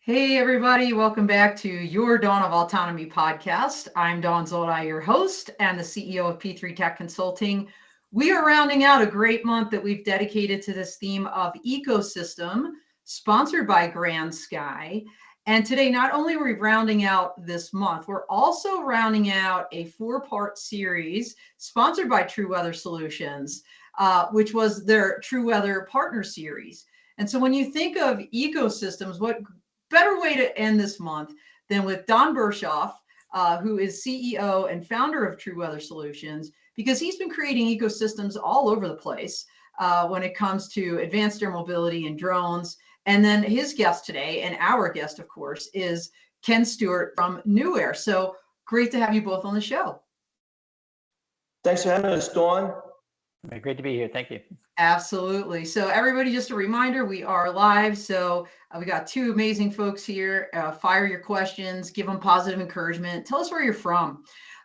Hey, everybody, welcome back to your Dawn of Autonomy podcast. I'm Dawn Zoldi, your host and the CEO of P3 Tech Consulting. We are rounding out a great month that we've dedicated to this theme of ecosystem, sponsored by Grand Sky. And today, not only are we rounding out this month, we're also rounding out a 4-part series sponsored by TruWeather Solutions, which was their TruWeather Partner Series. And so when you think of ecosystems, what better way to end this month than with Don Berchoff, who is CEO and founder of TruWeather Solutions, because he's been creating ecosystems all over the place when it comes to advanced air mobility and drones. And then his guest today, and our guest, of course, is Ken Stewart from NUAIR. So great to have you both on the show. Thanks for having us, Dawn. Great to be here. Thank you. Absolutely. So everybody, just a reminder, we are live. So we got two amazing folks here. Fire your questions, give them positive encouragement. Tell us where you're from.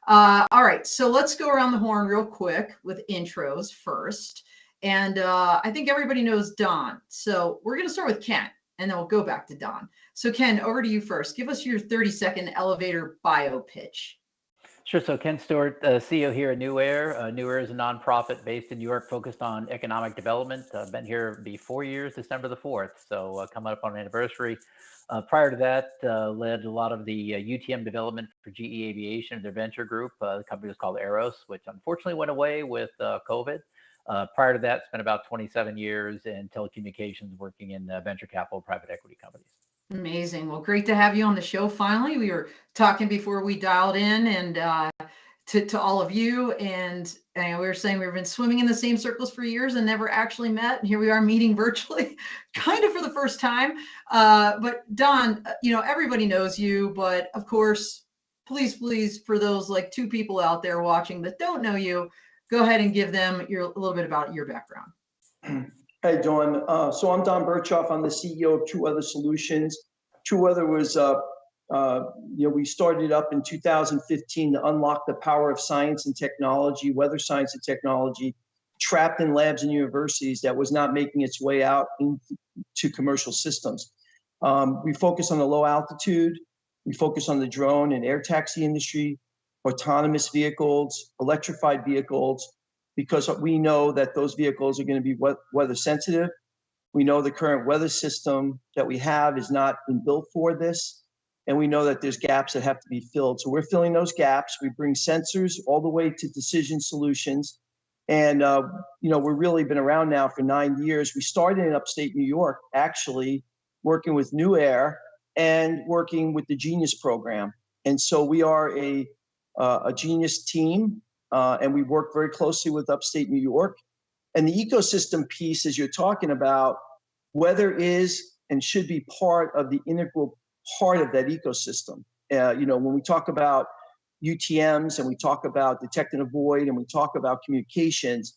All right. So let's go around the horn real quick with intros first. And I think everybody knows Don. So we're going to start with Ken, and then we'll go back to Don. So Ken, over to you first. Give us your 30-second elevator bio pitch. Sure. So Ken Stewart, CEO here at NUAIR. NUAIR is a nonprofit based in New York focused on economic development. I've been here be 4 years, December the 4th. So coming up on an anniversary. Prior to that, led a lot of the UTM development for GE Aviation, their venture group. The company was called Aeros, which unfortunately went away with COVID. Prior to that, spent about 27 years in telecommunications, working in venture capital private equity companies. Amazing. Well, great to have you on the show finally. We were talking before we dialed in and to all of you. And we were saying we've been swimming in the same circles for years and never actually met. And here we are meeting virtually kind of for the first time. But Don, everybody knows you, but of course, please, for those like two people out there watching that don't know you, go ahead and give them a little bit about your background. Hey, Dawn. So I'm Don Berchoff. I'm the CEO of TruWeather Solutions. TruWeather was, we started up in 2015 to unlock the power of science and technology, weather science and technology, trapped in labs and universities that was not making its way out into commercial systems. We focus on the low altitude. We focus on the drone and air taxi industry, autonomous vehicles, electrified vehicles, because we know that those vehicles are going to be weather sensitive. We know the current weather system that we have is not been built for this. And we know that there's gaps that have to be filled. So we're filling those gaps. We bring sensors all the way to decision solutions. And, we've really been around now for 9 years. We started in upstate New York, actually working with NUAIR and working with the Genius program. And so we are a Genius team. And we work very closely with upstate New York. And the ecosystem piece, as you're talking about, weather is and should be part of the integral part of that ecosystem. When we talk about UTMs and we talk about detect and avoid and we talk about communications,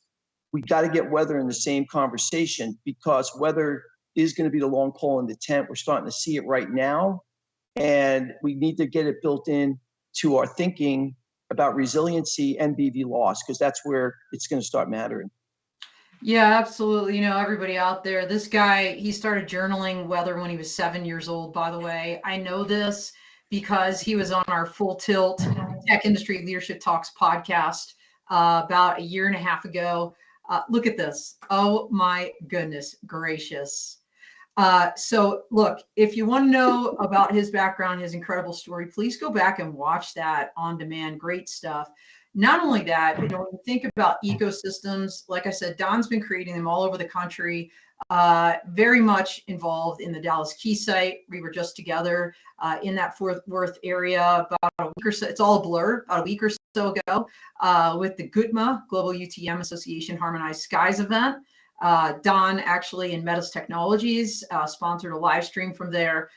we got to get weather in the same conversation, because weather is going to be the long pole in the tent. We're starting to see it right now. And we need to get it built in to our thinking about resiliency and BV loss, because that's where it's going to start mattering. Yeah, absolutely. Everybody out there, this guy, he started journaling weather when he was 7 years old, by the way. I know this because he was on our Full Tilt Tech Industry Leadership Talks podcast about a year and a half ago. Look at this. Oh my goodness gracious. So look, if you want to know about his background, his incredible story, please go back and watch that on demand. Great stuff. Not only that, when you think about ecosystems, like I said, Don's been creating them all over the country, very much involved in the Dallas Key site. We were just together in that Fort Worth area about a week or so. It's all a blur, about a week or so ago with the GUTMA, Global UTM Association Harmonized Skies event. Don actually in Metis Technologies sponsored a live stream from there.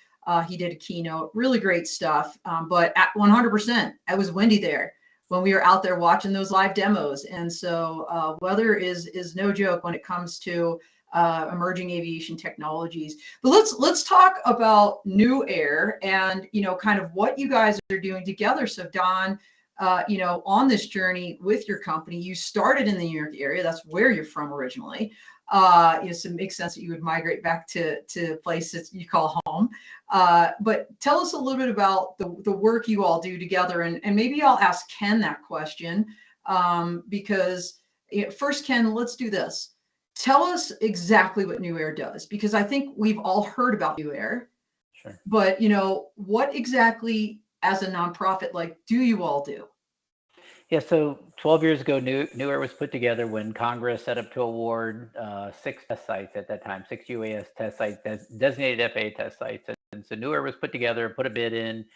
He did a keynote, really great stuff. But at 100%, I was windy there when we were out there watching those live demos. And so weather is no joke when it comes to emerging aviation technologies. But let's talk about NUAIR and kind of what you guys are doing together. So Don, on this journey with your company, you started in the New York area. That's where you're from originally. So it makes sense that you would migrate back to places you call home. But tell us a little bit about the work you all do together, and maybe I'll ask Ken that question, because first, Ken, let's do this. Tell us exactly what NUAIR does, because I think we've all heard about NUAIR. Sure. But what exactly, as a nonprofit, do you all do? Yeah, so 12 years ago, NUAIR was put together when Congress set up to award 6 test sites at that time, 6 UAS test sites, designated FAA test sites. And so NUAIR was put together, put a bid in.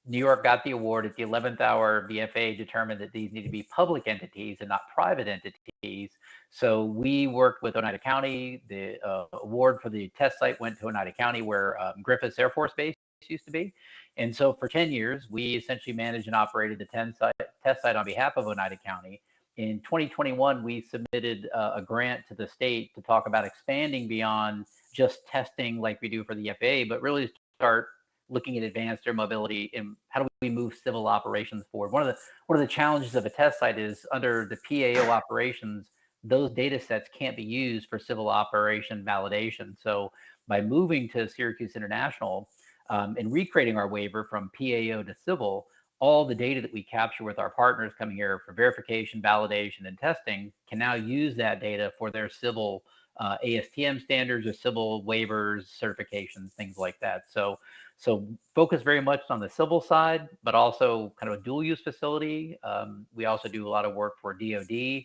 New York got the award. At the 11th hour, the FAA determined that these need to be public entities and not private entities. So we worked with Oneida County. The award for the test site went to Oneida County, where Griffiths Air Force Base used to be. And so for 10 years, we essentially managed and operated the test site on behalf of Oneida County. In 2021, we submitted a grant to the state to talk about expanding beyond just testing like we do for the FAA, but really start looking at advanced air mobility and how do we move civil operations forward. One of the challenges of a test site is under the PAO operations, those data sets can't be used for civil operation validation. So by moving to Syracuse International, and recreating our waiver from PAO to civil, all the data that we capture with our partners coming here for verification, validation, and testing can now use that data for their civil ASTM standards or civil waivers, certifications, things like that. So focus very much on the civil side, but also kind of a dual use facility. We also do a lot of work for DoD.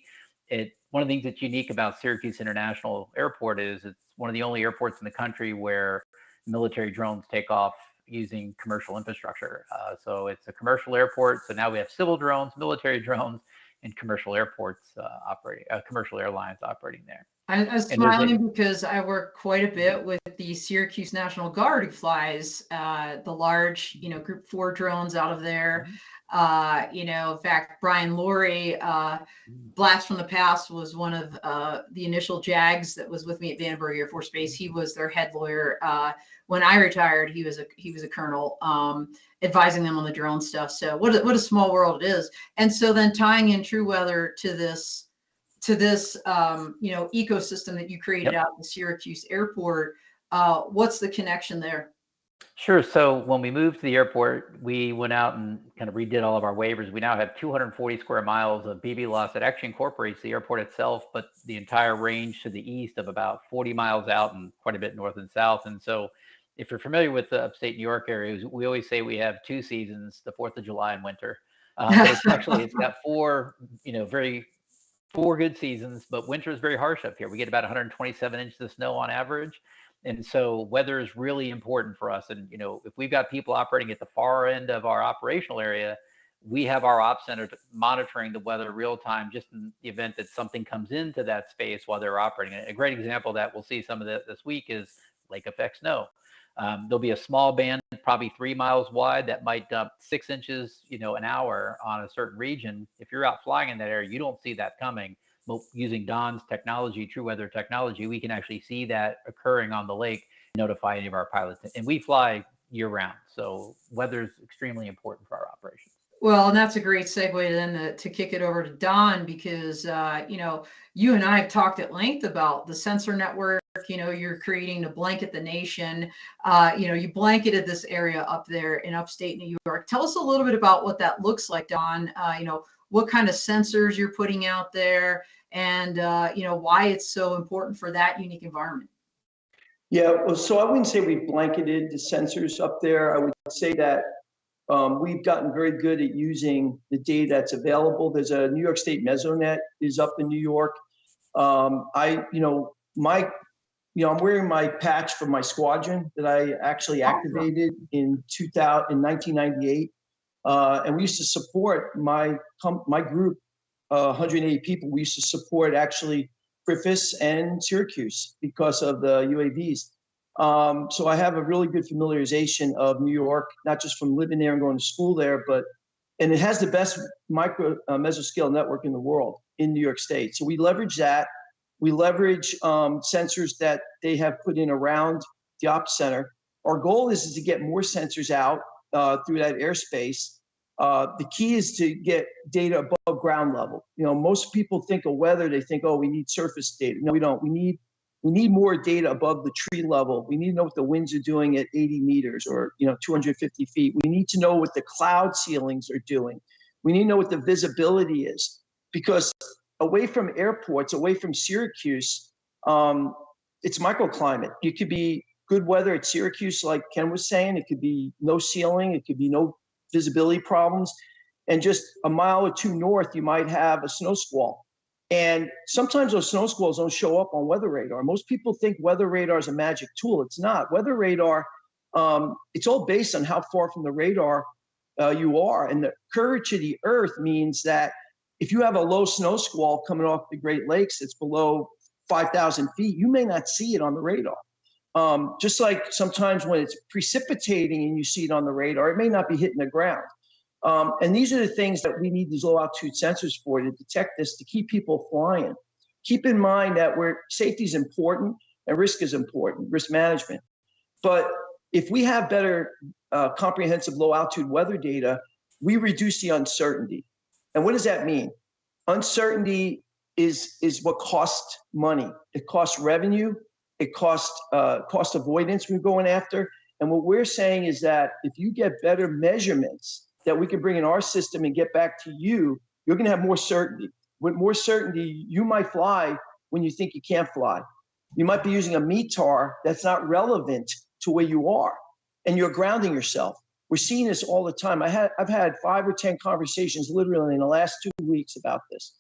One of the things that's unique about Syracuse International Airport is it's one of the only airports in the country where military drones take off using commercial infrastructure. So it's a commercial airport. So now we have civil drones, military drones, and commercial airports commercial airlines operating there. I was smiling because I work quite a bit with the Syracuse National Guard, who flies the large, Group 4 drones out of there. In fact, Brian Laurie, Blast from the Past, was one of the initial JAGs that was with me at Vandenberg Air Force Base. He was their head lawyer. When I retired, he was a colonel, advising them on the drone stuff. So what a small world it is. And so then tying in TruWeather to this ecosystem that you created out at the Syracuse airport, what's the connection there? Sure. So when we moved to the airport, we went out and kind of redid all of our waivers. We now have 240 square miles of BB lots that actually incorporates the airport itself, but the entire range to the east of about 40 miles out and quite a bit north and south. And so if you're familiar with the upstate New York area, we always say we have 2 seasons, the 4th of July and winter. But it's got 4 good seasons, but winter is very harsh up here. We get about 127 inches of snow on average. And so weather is really important for us. And, if we've got people operating at the far end of our operational area, we have our ops center monitoring the weather real time, just in the event that something comes into that space while they're operating. A great example that we'll see some of this week is lake effect snow. There'll be a small band, probably 3 miles wide, that might dump 6 inches, an hour on a certain region. If you're out flying in that area, you don't see that coming. But using Don's technology, TruWeather technology, we can actually see that occurring on the lake, notify any of our pilots. And we fly year round. So weather is extremely important for our operations. Well, and that's a great segue then to kick it over to Don, because, you and I have talked at length about the sensor network. You're creating to blanket the nation. You blanketed this area up there in upstate New York. Tell us a little bit about what that looks like, Don. What kind of sensors you're putting out there, and why it's so important for that unique environment. Yeah, well, so I wouldn't say we blanketed the sensors up there. I would say that we've gotten very good at using the data that's available. There's a New York State Mesonet is up in New York. I'm wearing my patch from my squadron that I actually activated in 1998. And we used to support my group, 180 people. We used to support actually Griffiths and Syracuse because of the UAVs. So I have a really good familiarization of New York, not just from living there and going to school there, and it has the best mesoscale network in the world in New York State. So we leverage that. We leverage sensors that they have put in around the ops center. Our goal is to get more sensors out through that airspace. The key is to get data above ground level. You know, most people think of weather, they think, oh, we need surface data. No, we don't. We need more data above the tree level. We need to know what the winds are doing at 80 meters or 250 feet. We need to know what the cloud ceilings are doing. We need to know what the visibility is, because away from airports, away from Syracuse, it's microclimate. It could be good weather at Syracuse, like Ken was saying. It could be no ceiling. It could be no visibility problems. And just a mile or two north, you might have a snow squall. And sometimes those snow squalls don't show up on weather radar. Most people think weather radar is a magic tool. It's not. Weather radar, it's all based on how far from the radar you are. And the curvature of the earth means that if you have a low snow squall coming off the Great Lakes that's below 5,000 feet, you may not see it on the radar. Just like sometimes when it's precipitating and you see it on the radar, it may not be hitting the ground. And these are the things that we need these low altitude sensors for, to detect this, to keep people flying. Keep in mind that safety is important and risk is important, risk management. But if we have better comprehensive low altitude weather data, we reduce the uncertainty. And what does that mean? Uncertainty is what costs money. It costs revenue. It costs cost avoidance we're going after. And what we're saying is that if you get better measurements that we can bring in our system and get back to you, you're going to have more certainty. With more certainty, you might fly when you think you can't fly. You might be using a METAR that's not relevant to where you are, and you're grounding yourself. We're seeing this all the time. I've had 5 or 10 conversations literally in the last 2 weeks about this.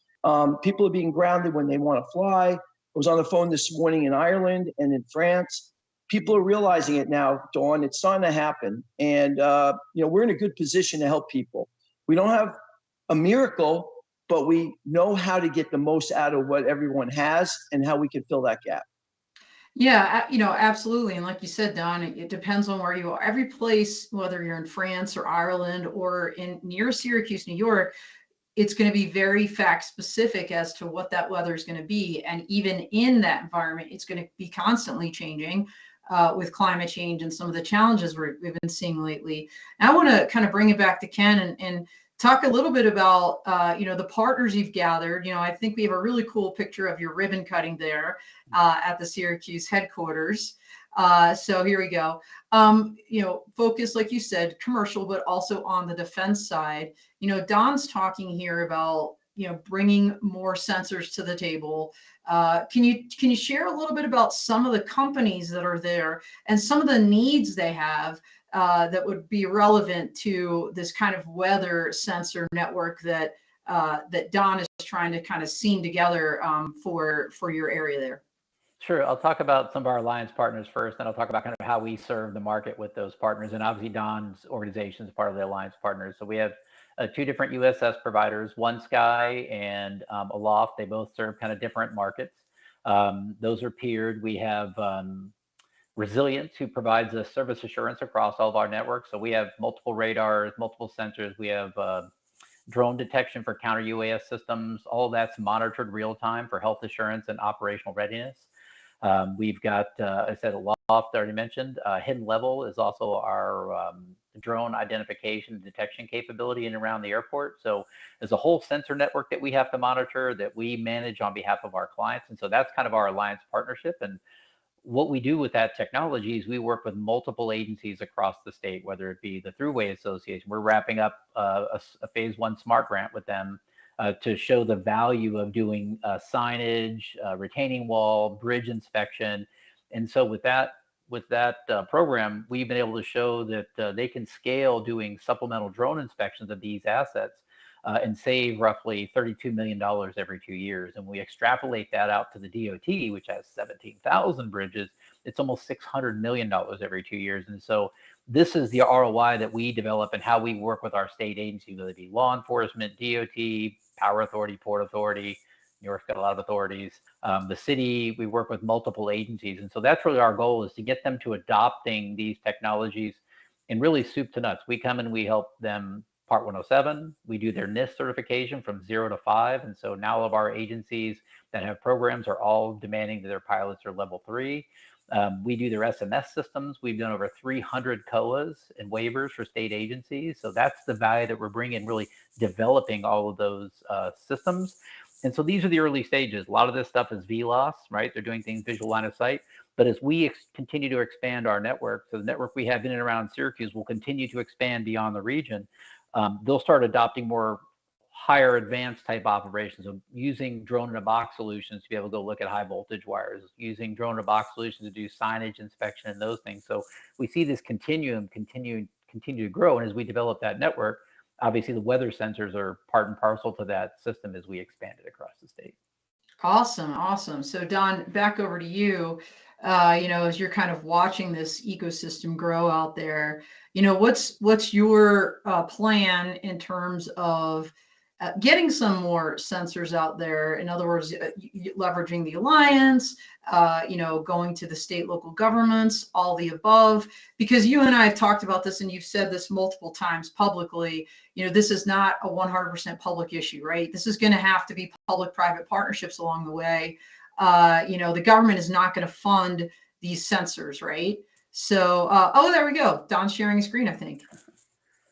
People are being grounded when they want to fly. I was on the phone this morning in Ireland and in France. People are realizing it now, Dawn. It's starting to happen. And, we're in a good position to help people. We don't have a miracle, but we know how to get the most out of what everyone has and how we can fill that gap. Yeah, absolutely. And like you said, Don, it depends on where you are. Every place, whether you're in France or Ireland or near Syracuse, New York, it's going to be very fact specific as to what that weather is going to be. And even in that environment, it's going to be constantly changing with climate change and some of the challenges we've been seeing lately. And I want to kind of bring it back to Ken and talk a little bit about, the partners you've gathered. I think we have a really cool picture of your ribbon cutting there at the Syracuse headquarters. So here we go. Focus, like you said, commercial, but also on the defense side. Don's talking here about, bringing more sensors to the table. Can you share a little bit about some of the companies that are there and some of the needs they have that would be relevant to this kind of weather sensor network that Don is trying to kind of seam together for your area there? Sure. I'll talk about some of our alliance partners first, then I'll talk about kind of how we serve the market with those partners. And obviously Don's organization is part of the alliance partners. So we have 2 different USS providers, One Sky and Aloft. They both serve kind of different markets. Those are peered. We have Resilience, who provides us service assurance across all of our networks. So we have multiple radars, multiple sensors. We have drone detection for counter UAS systems. All of that's monitored real time for health assurance and operational readiness. We've got, I said, Aloft, already mentioned. Hidden Level is also our drone identification and detection capability in and around the airport. So there's a whole sensor network that we have to monitor that we manage on behalf of our clients. And so that's kind of our alliance partnership. And what we do with that technology is we work with multiple agencies across the state, whether it be the Thruway Association. We're wrapping up a phase 1 SMART grant with them to show the value of doing signage, retaining wall, bridge inspection. And so with that program, we've been able to show that they can scale doing supplemental drone inspections of these assets and save roughly $32 million every 2 years. And we extrapolate that out to the DOT, which has 17,000 bridges. It's almost $600 million every 2 years. And so this is the ROI that we develop and how we work with our state agencies, whether it be law enforcement, DOT, Power Authority, Port Authority. New York's got a lot of authorities. The city, we work with multiple agencies. And so that's really our goal, is to get them to adopting these technologies in really soup to nuts. We come and we help them Part 107. We do their NIST certification from 0 to 5. And so now all of our agencies that have programs are all demanding that their pilots are level 3. We do their SMS systems. We've done over 300 COAs and waivers for state agencies. So that's the value that we're bringing, really developing all of those systems. And so these are the early stages. A lot of this stuff is VLOS, right? They're doing things visual line of sight. But as we continue to expand our network, so the network we have in and around Syracuse will continue to expand beyond the region. They'll start adopting more higher advanced type operations of using drone in a box solutions to be able to go look at high voltage wires, using drone in a box solutions to do signage inspection and those things. So we see this continuum continue to grow. And as we develop that network, obviously the weather sensors are part and parcel to that system as we expand it across the state. Awesome. Awesome. So Don, back over to you. As you're kind of watching this ecosystem grow out there, what's your plan in terms of getting some more sensors out there? In other words, leveraging the alliance, going to the state, local governments, all the above, because you and I have talked about this and you've said this multiple times publicly, this is not a 100% public issue, right? This is going to have to be public-private partnerships along the way. The government is not going to fund these sensors, right? So, there we go. Don's sharing a screen, I think.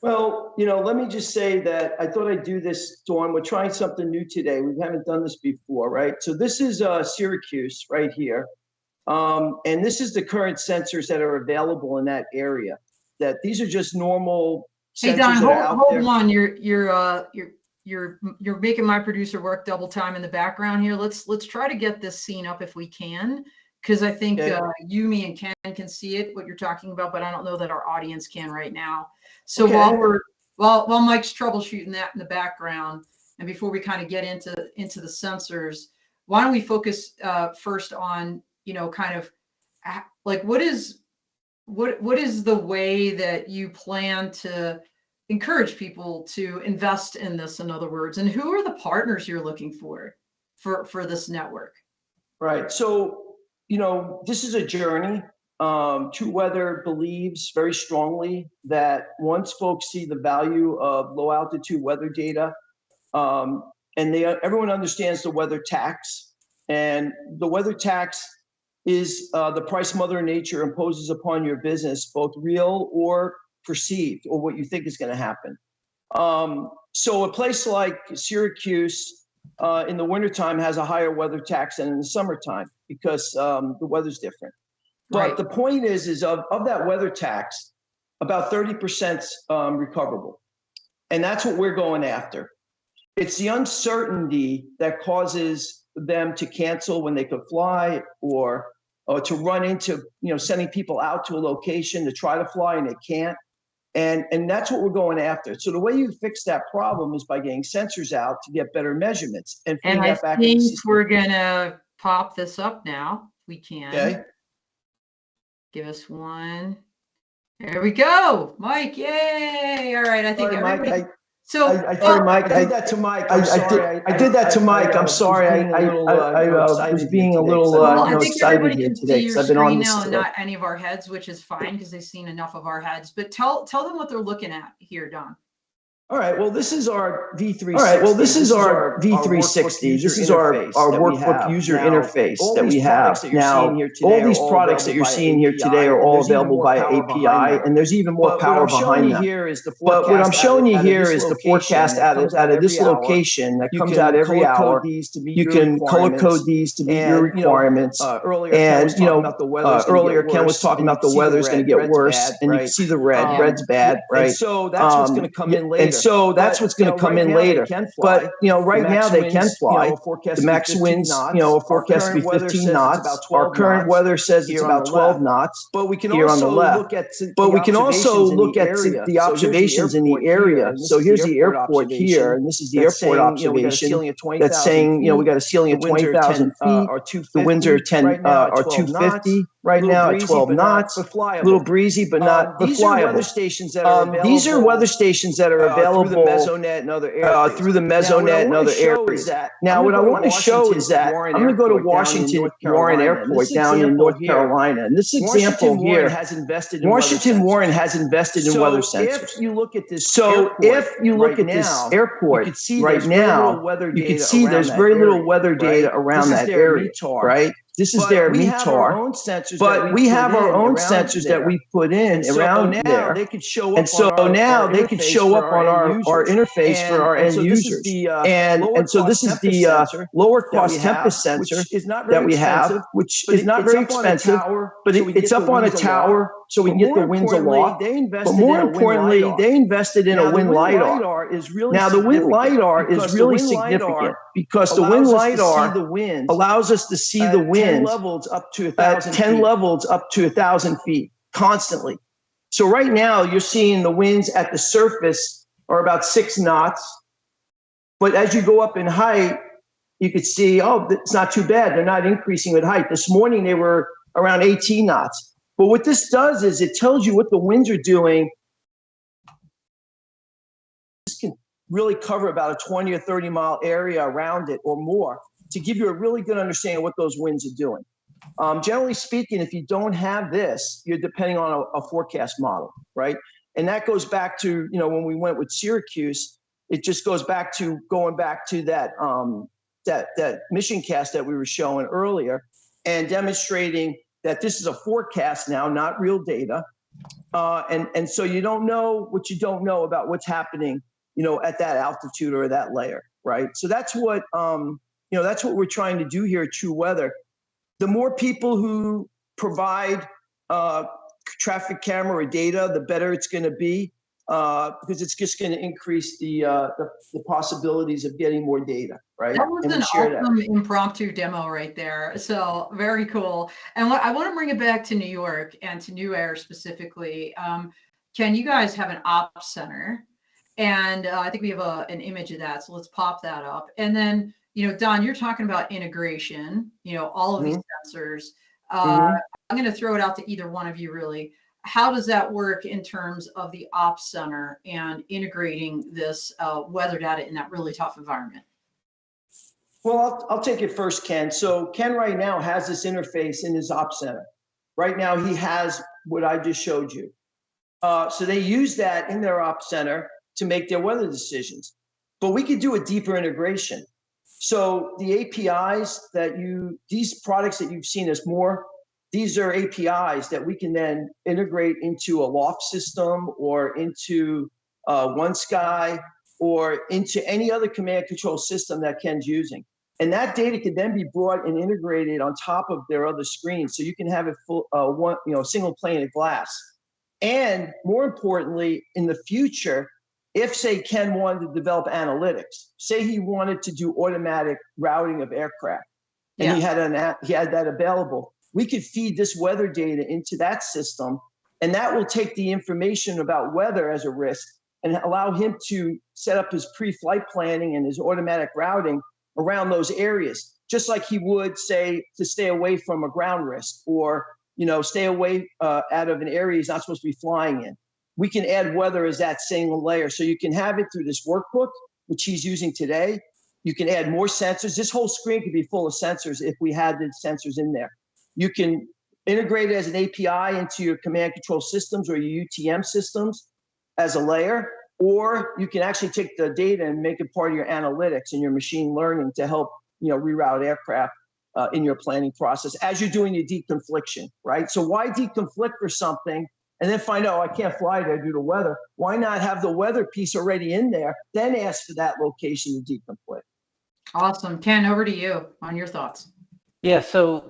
Well, let me just say that I thought I'd do this, Dawn. We're trying something new today. We haven't done this before, right? So this is Syracuse right here. And this is the current sensors that are available in that area. That these are just normal sensors. Hey, Don, that are out there. hold on. You're making my producer work double time in the background here. Let's try to get this scene up if we can, because I think you, me, and Ken can see it, what you're talking about, but I don't know that our audience can right now. So while Mike's troubleshooting that in the background, and before we kind of get into the sensors, why don't we focus first on kind of like what is the way that you plan to encourage people to invest in this, in other words, and who are the partners you're looking for this network? Right. So this is a journey. TruWeather believes very strongly that once folks see the value of low altitude weather data, and everyone understands the weather tax, and the weather tax is the price Mother Nature imposes upon your business, both real or perceived, or what you think is going to happen. So a place like Syracuse in the wintertime has a higher weather tax than in the summertime because the weather's different. But Right. the point is of that weather tax, about 30% recoverable. And that's what we're going after. It's the uncertainty that causes them to cancel when they could fly, or to run into, sending people out to a location to try to fly and they can't. And that's what we're going after. So the way you fix that problem is by getting sensors out to get better measurements. And I think we're going to pop this up now. We can. Okay. Give us one. There we go. Mike, yay. All right. I think everybody. Mike, Mike, I did that to Mike. I'm sorry. I did that to Mike. I'm sorry. I was being a little excited here today because I've been on this now today. And not any of our heads, which is fine because they've seen enough of our heads. But tell them what they're looking at here, Don. All right. Well, this is our V360. All right. Well, this is our V360. This is our workbook user interface that we have now. All these products that you're seeing here today are all available by API, and there's even more power behind them. But what I'm showing you here is the forecast out of this location that comes out every hour. You can color code these to meet your requirements. And earlier Ken was talking about the weather is going to get worse, and you can see the red. Red's bad, right? So that's what's going to come in later. So that's what's going to come in later. But right now they can fly. The max winds, forecast to be 15 knots. Our current weather says it's about 12 knots. But we can also look at the observations in the area. So here's the airport here, and this is the airport observation that's saying we got a ceiling of 20,000 feet. The winds are 250 right now at 12 knots. A little breezy, but not but flyable. These are weather stations that are available through the Mesonet and other areas. Now, what I want to show is that I'm going to go to Washington Warren Airport down in North Carolina. And this example here, Washington Warren has invested in weather sensors. If you look at this airport right now, you can see there's very little weather data around that area, right? This is their METAR, but we have our own sensors that we put in around there. And so now they could show up on our interface for our end users. And so this is the lower cost tempest sensor that we have, which is not very expensive, but it's up on a tower so we can get the winds aloft. But more importantly, they invested in a wind LiDAR. Now the wind LiDAR is really significant because the wind LiDAR allows us to see the winds at 10 levels up to 1,000 feet constantly. So right now you're seeing the winds at the surface are about 6 knots. But as you go up in height, you could see, oh, it's not too bad. They're not increasing with height. This morning they were around 18 knots. But what this does is it tells you what the winds are doing. This can really cover about a 20 or 30 mile area around it or more to give you a really good understanding of what those winds are doing. Generally speaking, if you don't have this, you're depending on a forecast model, right? And that goes back to, when we went with Syracuse, it just goes back to that, that mission cast that we were showing earlier and demonstrating that this is a forecast now, not real data. And so you don't know what you don't know about what's happening, at that altitude or that layer, right? So that's what, that's what we're trying to do here at TruWeather. The more people who provide traffic camera data, the better it's going to be, because it's just going to increase the possibilities of getting more data, right? That was an awesome impromptu demo right there. So very cool. And I want to bring it back to New York and to NUAIR specifically. Can you guys have an ops center? And I think we have an image of that. So let's pop that up. And then, Don, you're talking about integration, all of these sensors. I'm going to throw it out to either one of you really. How does that work in terms of the ops center and integrating this weather data in that really tough environment? Well, I'll take it first, Ken. So Ken right now has this interface in his ops center. Right now he has what I just showed you. So they use that in their ops center to make their weather decisions. But we could do a deeper integration. So the APIs these products that you've seen us more, these are APIs that we can then integrate into a loft system or into OneSky or into any other command control system that Ken's using. And that data can then be brought and integrated on top of their other screens. So you can have it full, single pane of glass. And more importantly, in the future, if say Ken wanted to develop analytics, say he wanted to do automatic routing of aircraft, and he had that available, we could feed this weather data into that system, and that will take the information about weather as a risk and allow him to set up his pre-flight planning and his automatic routing around those areas, just like he would say to stay away from a ground risk or stay away out of an area he's not supposed to be flying in. We can add weather as that single layer. So you can have it through this workbook, which he's using today. You can add more sensors. This whole screen could be full of sensors if we had the sensors in there. You can integrate it as an API into your command control systems or your UTM systems as a layer, or you can actually take the data and make it part of your analytics and your machine learning to help reroute aircraft in your planning process as you're doing your deconfliction, right? So why deconflict for something and then find out, I can't fly there due to weather? Why not have the weather piece already in there, then ask for that location to deconflict? Awesome. Ken, over to you on your thoughts. Yeah, so,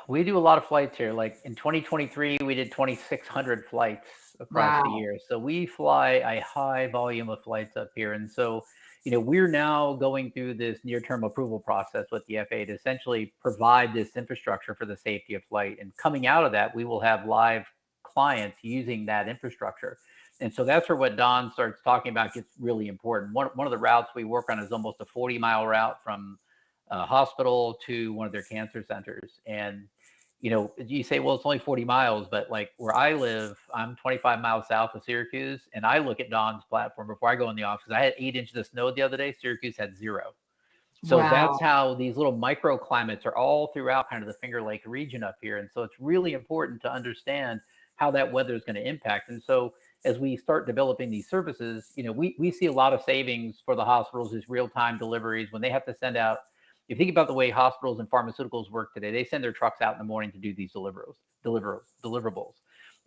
we do a lot of flights here. Like in 2023, we did 2,600 flights across the year. So we fly a high volume of flights up here. And so, we're now going through this near-term approval process with the FAA to essentially provide this infrastructure for the safety of flight. And coming out of that, we will have live clients using that infrastructure. And so that's where what Don starts talking about gets really important. One of the routes we work on is almost a 40-mile route from a hospital to one of their cancer centers. And, you say, well, it's only 40 miles, but like where I live, I'm 25 miles south of Syracuse. And I look at Don's platform before I go in the office. I had 8 inches of snow the other day. Syracuse had 0. So that's how these little microclimates are all throughout kind of the Finger Lake region up here. And so it's really important to understand how that weather is going to impact. And so as we start developing these services, we see a lot of savings for the hospitals as real-time deliveries when they have to send out if you think about the way hospitals and pharmaceuticals work today, they send their trucks out in the morning to do these deliverables.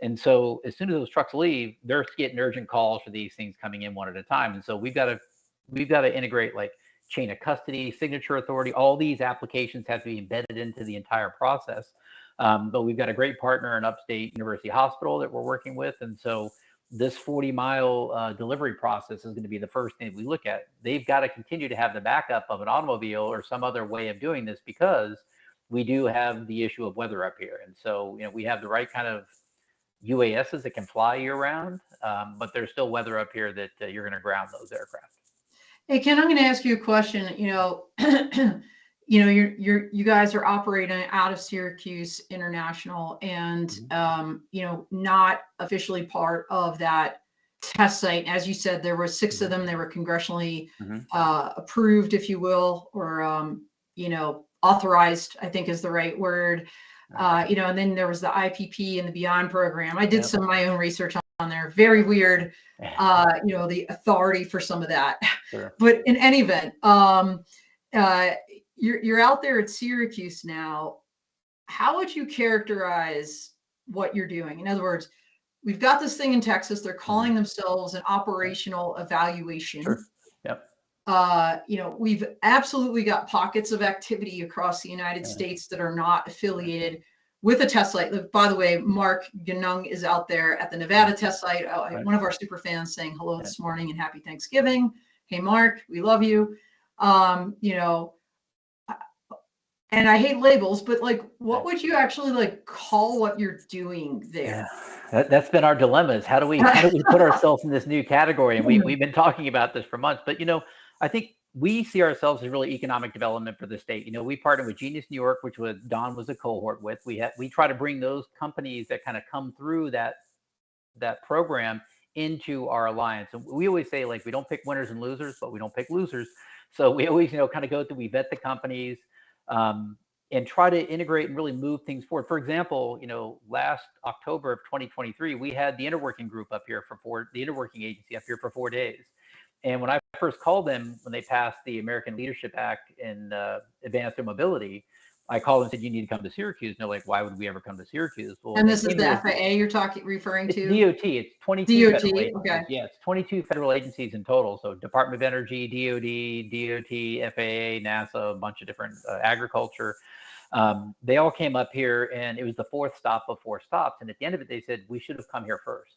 And so as soon as those trucks leave, they're getting urgent calls for these things coming in one at a time. And so we've got to integrate like chain of custody, signature authority. All these applications have to be embedded into the entire process. But we've got a great partner in Upstate University Hospital that we're working with. And so this 40-mile delivery process is going to be the first thing we look at. They've got to continue to have the backup of an automobile or some other way of doing this, because we do have the issue of weather up here. And so, we have the right kind of UASs that can fly year round, but there's still weather up here that you're going to ground those aircraft. Hey, Ken, I'm going to ask you a question. You guys are operating out of Syracuse International, and not officially part of that test site. As you said, there were 6 of them. They were congressionally approved, if you will, or authorized, I think is the right word. And then there was the IPP and the Beyond program. I did some of my own research on there. Very weird, the authority for some of that. Sure. But in any event, you're out there at Syracuse now. How would you characterize what you're doing? In other words, we've got this thing in Texas. They're calling themselves an operational evaluation. Sure. Yep. We've absolutely got pockets of activity across the United States that are not affiliated with a test site. By the way, Mark Ganung is out there at the Nevada test site. One of our super fans saying hello this morning and happy Thanksgiving. Hey, Mark, we love you. And I hate labels, but what would you actually call what you're doing there? Yeah, that's been our dilemma, is how do we put ourselves in this new category? And we've been talking about this for months, but I think we see ourselves as really economic development for the state. We partnered with Genius New York, which Don was a cohort with. We try to bring those companies that kind of come through that program into our alliance. And we always say, we don't pick winners and losers, but we don't pick losers. So we always, kind of go through, we vet the companies, and try to integrate and really move things forward. For example, last October of 2023, we had the interworking group up here the interworking agency up here for 4 days. And when I first called them, when they passed the American Leadership Act in advanced air mobility, I called and said, you need to come to Syracuse. And they're like, why would we ever come to Syracuse? Well, and this is the FAA you're referring to? It's DOT. It's 22 DOT, federal agencies. okay. Yeah, it's 22 federal agencies in total. So Department of Energy, DOT, FAA, NASA, a bunch of different agriculture. They all came up here, and it was the 4th stop of 4 stops. And at the end of it, they said, we should have come here first.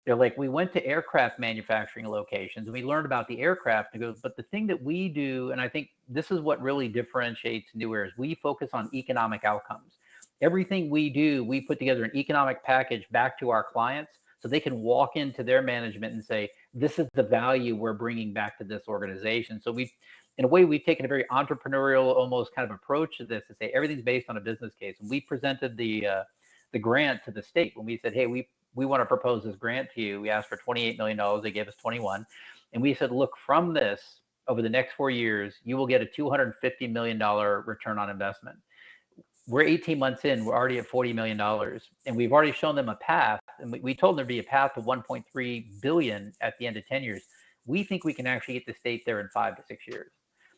They're like, we went to aircraft manufacturing locations and we learned about the aircraft. But the thing that we do, and I think this is what really differentiates NUAIR, is we focus on economic outcomes. Everything we do, we put together an economic package back to our clients so they can walk into their management and say, this is the value we're bringing back to this organization. So in a way, we've taken a very entrepreneurial, almost kind of approach to this, to say everything's based on a business case. And we presented the grant to the state when we said, hey, we want to propose this grant to you. We asked for $28 million. They gave us 21. And we said, look, from this, over the next 4 years, you will get a $250 million return on investment. We're 18 months in, we're already at $40 million. And we've already shown them a path. And we told them there'd be a path to 1.3 billion at the end of 10 years. We think we can actually get the state there in 5 to 6 years.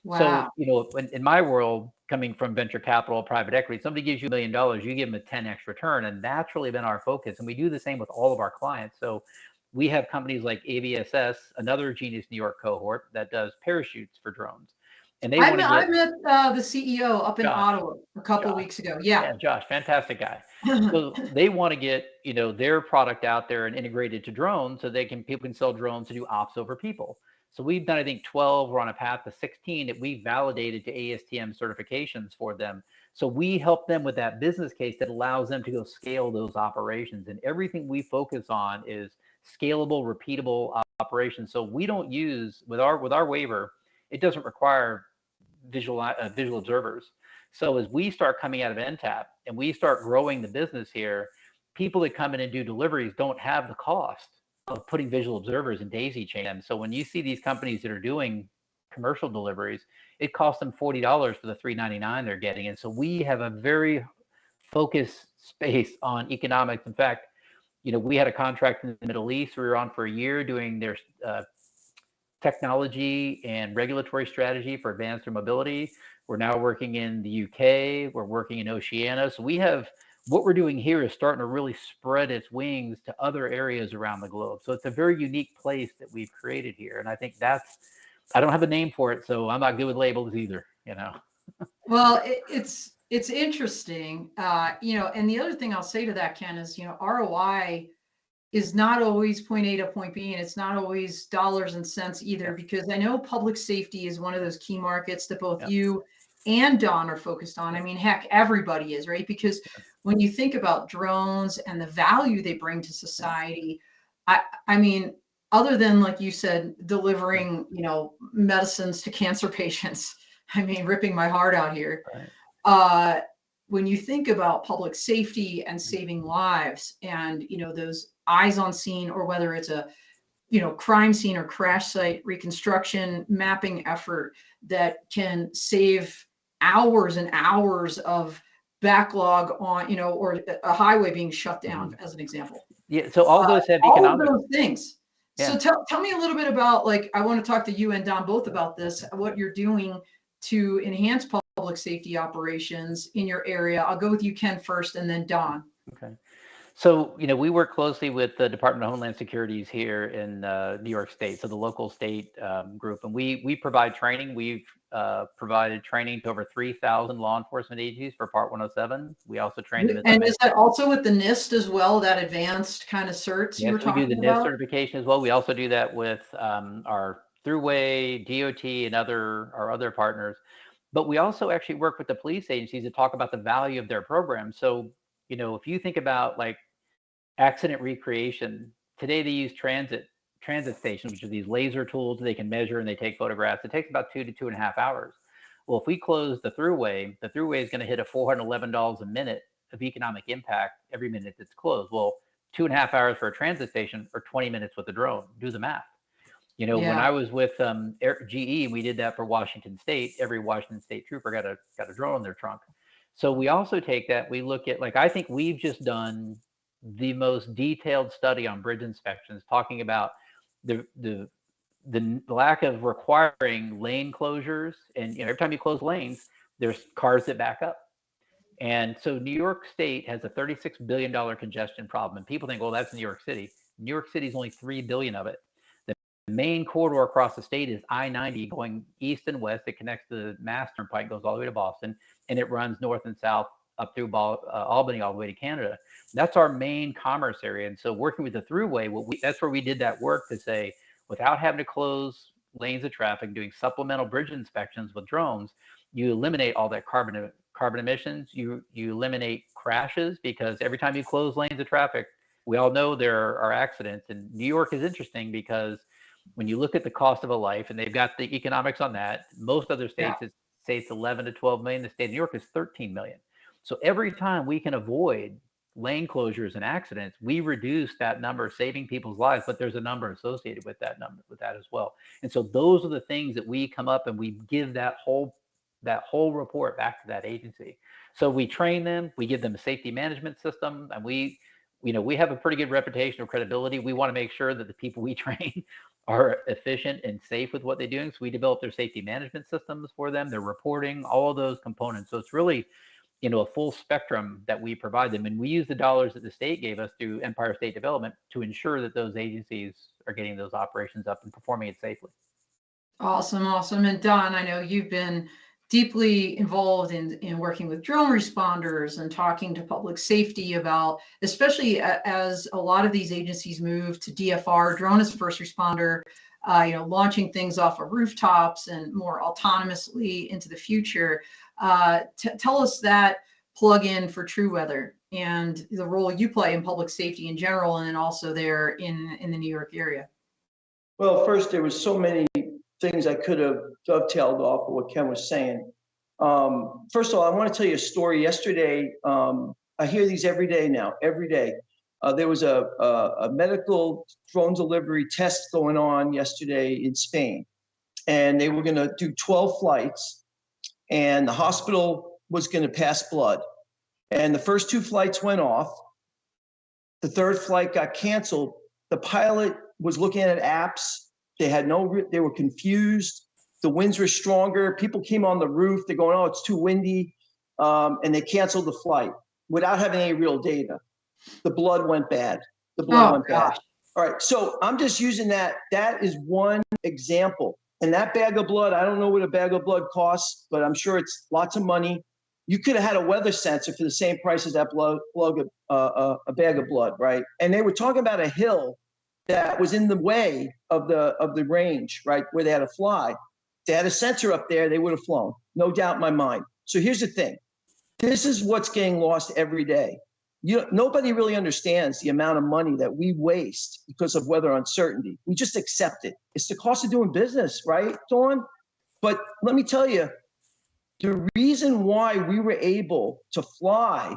Wow. So, in my world, coming from venture capital, private equity, somebody gives you $1 million, you give them a 10x return. And that's really been our focus. And we do the same with all of our clients. So we have companies like AVSS, another Genius New York cohort that does parachutes for drones. And I met the CEO up in Ottawa a couple of weeks ago. Yeah, Josh, fantastic guy. So they want to get, their product out there and integrated to drones so people can sell drones to do ops over people. So we've done, I think, 12. We're on a path to 16 that we validated to ASTM certifications for them. So we help them with that business case that allows them to go scale those operations. And everything we focus on is scalable, repeatable operations. So we don't use, with our waiver, it doesn't require visual observers. So as we start coming out of NTAP and we start growing the business here, people that come in and do deliveries don't have the cost of putting visual observers and daisy chain them. So when you see these companies that are doing commercial deliveries, it costs them $40 for the $3.99 they're getting. And so we have a very focused space on economics. In fact, we had a contract in the Middle East. We were on for a year doing their technology and regulatory strategy for advanced air mobility. We're now working in the UK. We're working in Oceania. So we have, what we're doing here is starting to really spread its wings to other areas around the globe. So it's a very unique place that we've created here. And I think that's, I don't have a name for it, so I'm not good with labels either, you know. Well, it's interesting, and the other thing I'll say to that, Ken, is, ROI is not always point A to point B, and it's not always dollars and cents either, because I know public safety is one of those key markets that both you and Don are focused on. I mean, heck, everybody is, right? Because when you think about drones and the value they bring to society, I mean, other than, like you said, delivering, medicines to cancer patients, I mean, ripping my heart out here. When you think about public safety and saving lives, and, those eyes on scene, or whether it's a, crime scene or crash site reconstruction mapping effort that can save hours and hours of backlog on, or a highway being shut down, as an example. Yeah. So all those have all economic. of those things. Yeah. So tell me a little bit about, like, I want to talk to you and Don both about this, what you're doing to enhance public safety operations in your area. I'll go with you, Ken, first, and then Don. Okay. So, we work closely with the Department of Homeland Security's here in New York State, so the local state group, and we provide training. We've provided training to over 3,000 law enforcement agencies for Part 107. We also train them. And is that also with the NIST as well, that advanced kind of certs you were talking about? Yes, we do the NIST certification as well. We also do that with our TruWeather, DOT, and our other partners. But we also actually work with the police agencies to talk about the value of their program. So, if you think about, like, accident recreation, today they use transit stations, which are these laser tools they can measure and they take photographs. It takes about 2 to 2.5 hours. Well, if we close the throughway is going to hit a $411 a minute of economic impact every minute that's closed. Well, 2.5 hours for a transit station, or 20 minutes with a drone. Do the math. When I was with GE, we did that for Washington State. Every Washington State trooper got a drone in their trunk. So we also take that. We look at, like, I think we've just done the most detailed study on bridge inspections, talking about the lack of requiring lane closures. And every time you close lanes, there's cars that back up. And so New York State has a $36 billion congestion problem. And people think, well, that's New York City. New York City is only $3 billion of it. The main corridor across the state is I-90, going east and west. It connects to the Mass Turnpike, goes all the way to Boston, and it runs north and south up through Albany, all the way to Canada. That's our main commerce area. And so working with the Thruway, that's where we did that work to say, without having to close lanes of traffic, doing supplemental bridge inspections with drones, you eliminate all that carbon emissions. You eliminate crashes, because every time you close lanes of traffic, we all know there are accidents. And New York is interesting because when you look at the cost of a life, and they've got the economics on that, most other states say it's 11 to 12 million. The state of New York is 13 million. So every time we can avoid lane closures and accidents, we reduce that number, saving people's lives. But there's a number associated with that as well. And so those are the things that we come up and we give that whole report back to that agency. So we train them, we give them a safety management system, and we have a pretty good reputation of credibility. We want to make sure that the people we train are efficient and safe with what they're doing. So we develop their safety management systems for them, their reporting, all of those components. So it's really, a full spectrum that we provide them. And we use the dollars that the state gave us through Empire State Development to ensure that those agencies are getting those operations up and performing it safely. Awesome. And Don, I know you've been deeply involved in working with drone responders and talking to public safety about, especially as a lot of these agencies move to DFR, drone as first responder, launching things off of rooftops and more autonomously into the future. Tell us that plug-in for TruWeather and the role you play in public safety in general, and then also there in the New York area. Well, first, there was so many things I could have dovetailed off of what Ken was saying. First of all, I want to tell you a story. Yesterday, I hear these every day now, every day. There was a medical drone delivery test going on yesterday in Spain, and they were going to do 12 flights, and the hospital was going to pass blood. And the first 2 flights went off. The third flight got canceled. The pilot was looking at apps. They were confused. The winds were stronger. People came on the roof. They're going, oh, it's too windy. And they canceled the flight without having any real data. The blood went bad. The blood went bad. All right. So I'm just using that. That is one example. And that bag of blood, I don't know what a bag of blood costs, but I'm sure it's lots of money. You could have had a weather sensor for the same price as that a bag of blood, right? And they were talking about a hill that was in the way of the range, right, where they had to fly. If they had a sensor up there, they would have flown, no doubt in my mind. So here's the thing. This is what's getting lost every day. Nobody really understands the amount of money that we waste because of weather uncertainty. We just accept it. It's the cost of doing business, right, Dawn? But let me tell you, the reason why we were able to fly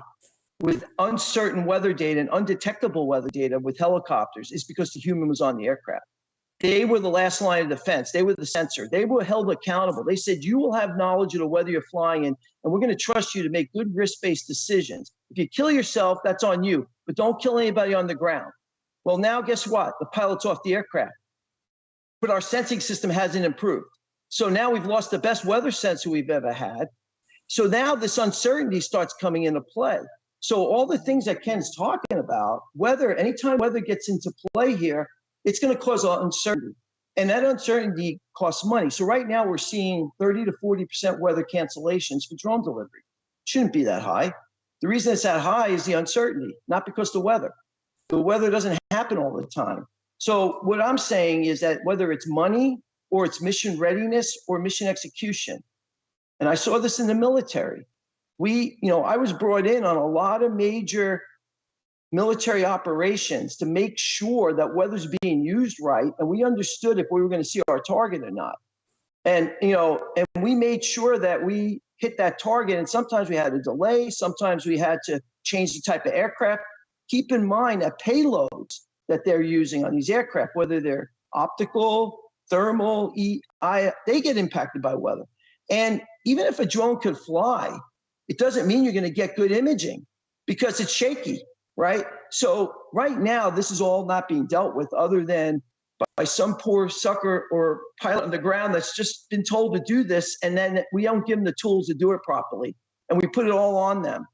with uncertain weather data and undetectable weather data with helicopters is because the human was on the aircraft. They were the last line of defense. They were the sensor. They were held accountable. They said, you will have knowledge of the weather you're flying in, and we're going to trust you to make good risk-based decisions. If you kill yourself, that's on you, but don't kill anybody on the ground. Well, now guess what? The pilot's off the aircraft, but our sensing system hasn't improved. So now we've lost the best weather sensor we've ever had. So now this uncertainty starts coming into play. So all the things that Ken's talking about, anytime weather gets into play here, it's going to cause uncertainty. And that uncertainty costs money. So right now we're seeing 30 to 40% weather cancellations for drone delivery. Shouldn't be that high. The reason it's that high is the uncertainty, not because the weather. The weather doesn't happen all the time. So what I'm saying is that whether it's money or it's mission readiness or mission execution, and I saw this in the military. I was brought in on a lot of major military operations to make sure that weather's being used right, and we understood if we were going to see our target or not. And we made sure that we hit that target, and sometimes we had a delay, sometimes we had to change the type of aircraft. Keep in mind that payloads that they're using on these aircraft, whether they're optical, thermal, they get impacted by weather. And even if a drone could fly, it doesn't mean you're going to get good imaging because it's shaky, right? So right now, this is all not being dealt with other than by some poor sucker or pilot on the ground that's just been told to do this, and then we don't give them the tools to do it properly, and we put it all on them.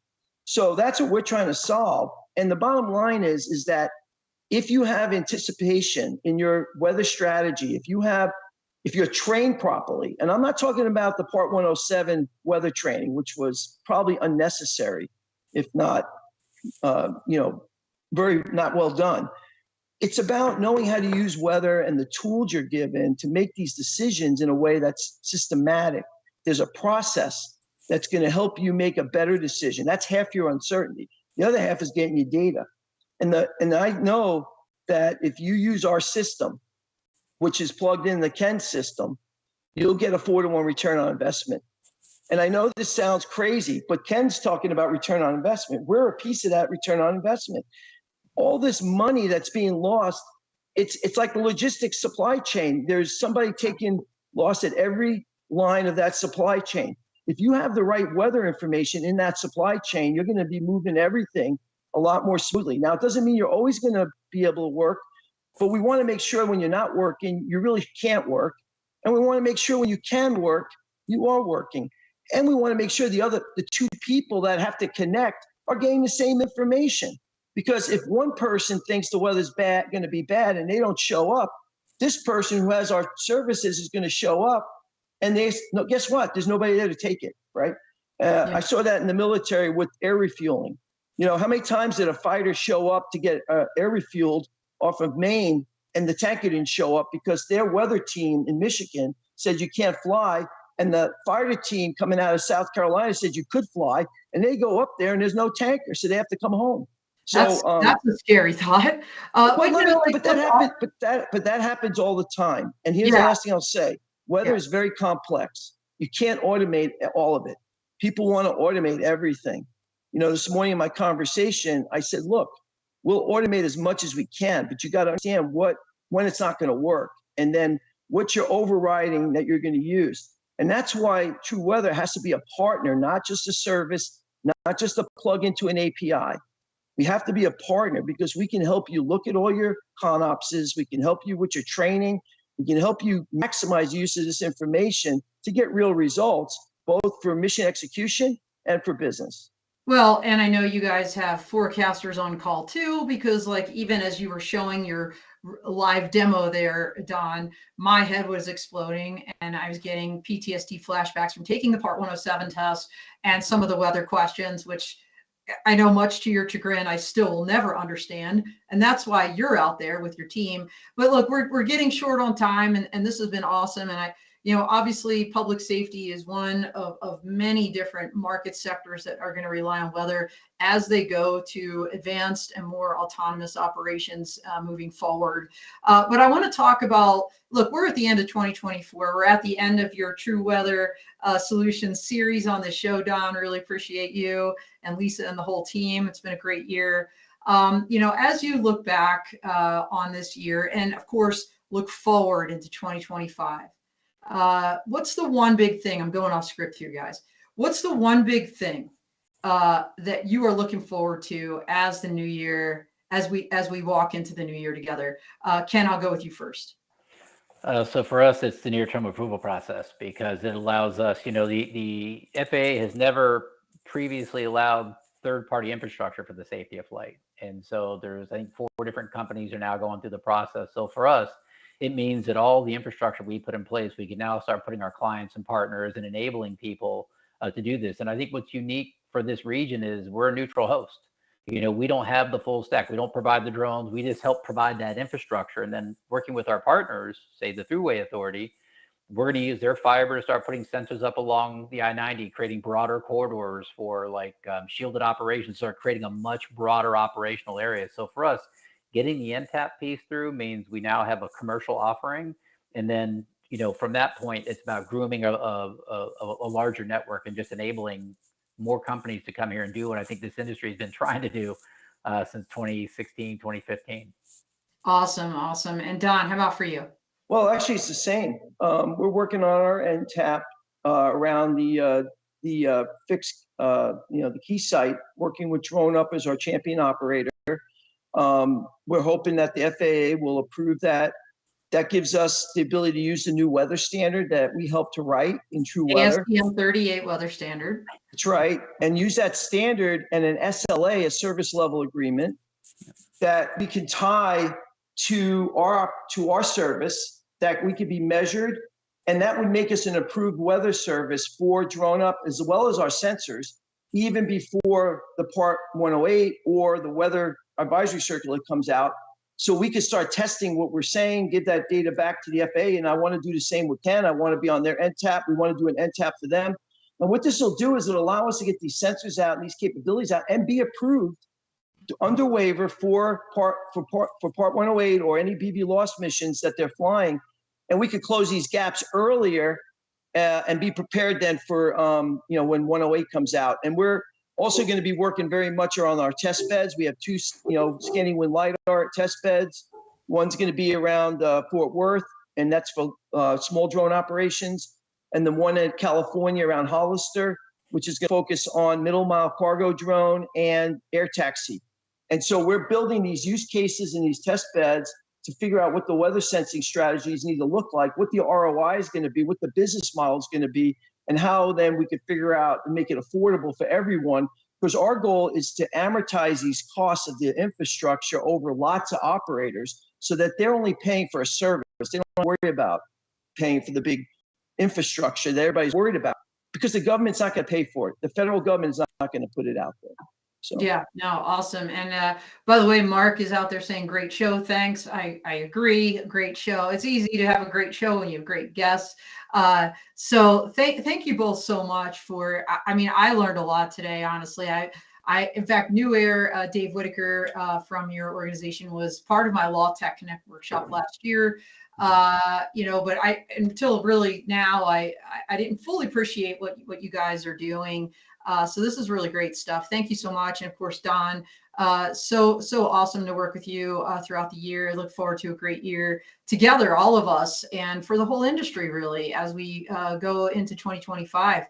So that's what we're trying to solve. And the bottom line is that if you have anticipation in your weather strategy, if you're trained properly, and I'm not talking about the Part 107 weather training, which was probably unnecessary, if not, very not well done. It's about knowing how to use weather and the tools you're given to make these decisions in a way that's systematic. There's a process that's going to help you make a better decision. That's half your uncertainty. The other half is getting you data. And I know that if you use our system, which is plugged in the Ken system, you'll get a 4-to-1 return on investment. And I know this sounds crazy, but Ken's talking about return on investment. We're a piece of that return on investment. All this money that's being lost, it's like the logistics supply chain. There's somebody taking loss at every line of that supply chain. If you have the right weather information in that supply chain, you're going to be moving everything a lot more smoothly. Now, it doesn't mean you're always going to be able to work, but we want to make sure when you're not working, you really can't work. And we want to make sure when you can work, you are working. And we want to make sure the two people that have to connect are getting the same information. Because if one person thinks the weather's going to be bad and they don't show up, this person who has our services is going to show up, and guess what? There's nobody there to take it, right? I saw that in the military with air refueling. How many times did a fighter show up to get air refueled off of Maine, and the tanker didn't show up because their weather team in Michigan said you can't fly, and the fighter team coming out of South Carolina said you could fly, and they go up there and there's no tanker, so they have to come home. So that's a scary thought. But that happens all the time. And here's the last thing I'll say: weather is very complex. You can't automate all of it. People want to automate everything. This morning in my conversation, I said, look, we'll automate as much as we can, but you got to understand when it's not going to work, and then what you're overriding that you're going to use. And that's why TruWeather has to be a partner, not just a service, not just a plug into an API. We have to be a partner because we can help you look at all your ConOpses. We can help you with your training. We can help you maximize the use of this information to get real results, both for mission execution and for business. Well, and I know you guys have forecasters on call too, because like even as you were showing your live demo there, Don, my head was exploding and I was getting PTSD flashbacks from taking the Part 107 test and some of the weather questions, which I know much to your chagrin, I still will never understand. And that's why you're out there with your team. But look, we're getting short on time and this has been awesome. And obviously public safety is one of many different market sectors that are going to rely on weather as they go to advanced and more autonomous operations moving forward. But I want to talk about, look, we're at the end of 2024. We're at the end of your TruWeather Solutions series on the show, Don. Really appreciate you and Lisa and the whole team. It's been a great year. As you look back on this year and of course, look forward into 2025, what's the one big thing? I'm going off script here, guys. What's the one big thing that you are looking forward to as the new year, as we walk into the new year together? Ken, I'll go with you first. So for us, it's the near-term approval process because it allows us, the FAA has never previously allowed third-party infrastructure for the safety of flight. And so there's, I think, 4 different companies are now going through the process. So for us, it means that all the infrastructure we put in place, we can now start putting our clients and partners and enabling people to do this. And I think what's unique for this region is we're a neutral host. We don't have the full stack. We don't provide the drones. We just help provide that infrastructure. And then working with our partners, say the Thruway Authority, we're going to use their fiber to start putting sensors up along the I-90, creating broader corridors for shielded operations, start creating a much broader operational area. So for us, getting the NTAP piece through means we now have a commercial offering. And then, from that point, it's about grooming a larger network and just enabling more companies to come here and do what I think this industry has been trying to do since 2016, 2015. Awesome. And Don, how about for you? Well, actually, it's the same. We're working on our NTAP around the fixed, the key site, working with DroneUp as our champion operator. We're hoping that the FAA will approve that. That gives us the ability to use the new weather standard that we helped to write in TruWeather. ASTM 38 weather standard. That's right. And use that standard and an SLA, a service level agreement, that we can tie to our service, that we could be measured. And that would make us an approved weather service for DroneUp as well as our sensors, even before the Part 108 or the weather advisory circular comes out. So we can start testing what we're saying, give that data back to the FAA. And I want to do the same with Ken. I want to be on their NTAP. We want to do an NTAP for them. And what this will do is it'll allow us to get these sensors out and these capabilities out and be approved under waiver for Part 108 or any BB loss missions that they're flying. And we could close these gaps earlier and be prepared then for, when 108 comes out. And we're also going to be working very much around our test beds. We have 2, scanning with LiDAR test beds. One's going to be around Fort Worth, and that's for small drone operations. And the one in California around Hollister, which is going to focus on middle mile cargo drone and air taxi. And so we're building these use cases and these test beds to figure out what the weather sensing strategies need to look like, what the ROI is going to be, what the business model is going to be, and how then we could figure out and make it affordable for everyone. Because our goal is to amortize these costs of the infrastructure over lots of operators so that they're only paying for a service. They don't worry about paying for the big infrastructure that everybody's worried about, because the government's not going to pay for it. The federal government is not going to put it out there. So. Yeah, no, awesome. And by the way, Mark is out there saying, great show. Thanks. I agree. Great show. It's easy to have a great show when you have great guests. So thank you both so much for, I learned a lot today, honestly. In fact, NUAIR, Dave Whitaker from your organization was part of my Law Tech Connect workshop last year. But until really now, I didn't fully appreciate what you guys are doing. So this is really great stuff. Thank you so much. And of course, Don, so awesome to work with you throughout the year. I look forward to a great year together, all of us, and for the whole industry, really, as we go into 2025.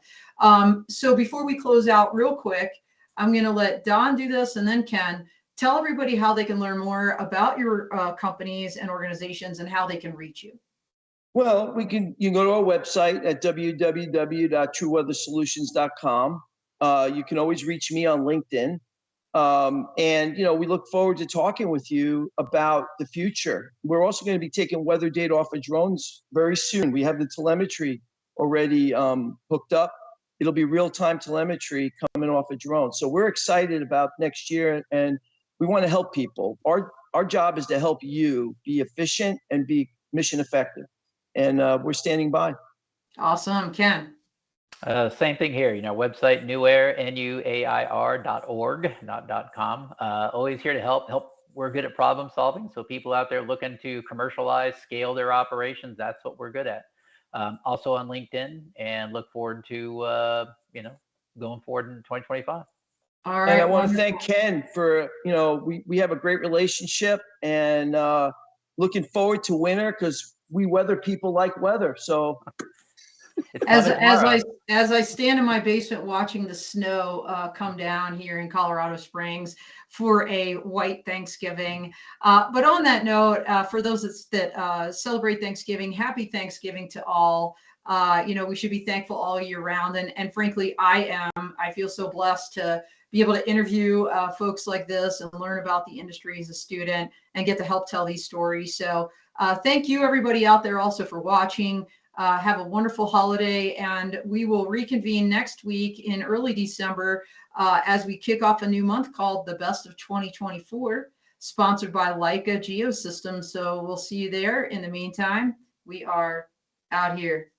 So before we close out real quick, I'm going to let Don do this, and then Ken, tell everybody how they can learn more about your companies and organizations and how they can reach you. Well, you can go to our website at www.trueweathersolutions.com. You can always reach me on LinkedIn. And we look forward to talking with you about the future. We're also going to be taking weather data off of drones very soon. We have the telemetry already hooked up. It'll be real-time telemetry coming off of drones. So we're excited about next year, and we want to help people. Our job is to help you be efficient and be mission effective. And we're standing by. Awesome. Ken. Same thing here, website NUAIR, NUAIR.org, not .com. Always here to help. We're good at problem solving. So people out there looking to commercialize, scale their operations, that's what we're good at. Also on LinkedIn, and look forward to, going forward in 2025. All right. And I want to thank Ken for, we have a great relationship, and looking forward to winter, because we weather people like weather. So as I stand in my basement watching the snow come down here in Colorado Springs for a white Thanksgiving. But on that note, for those that celebrate Thanksgiving, happy Thanksgiving to all. We should be thankful all year round. And frankly, I feel so blessed to be able to interview folks like this and learn about the industry as a student and get to help tell these stories. So thank you, everybody out there, also for watching. Have a wonderful holiday, and we will reconvene next week in early December as we kick off a new month called the Best of 2024, sponsored by Leica Geosystems. So we'll see you there. In the meantime, we are out here.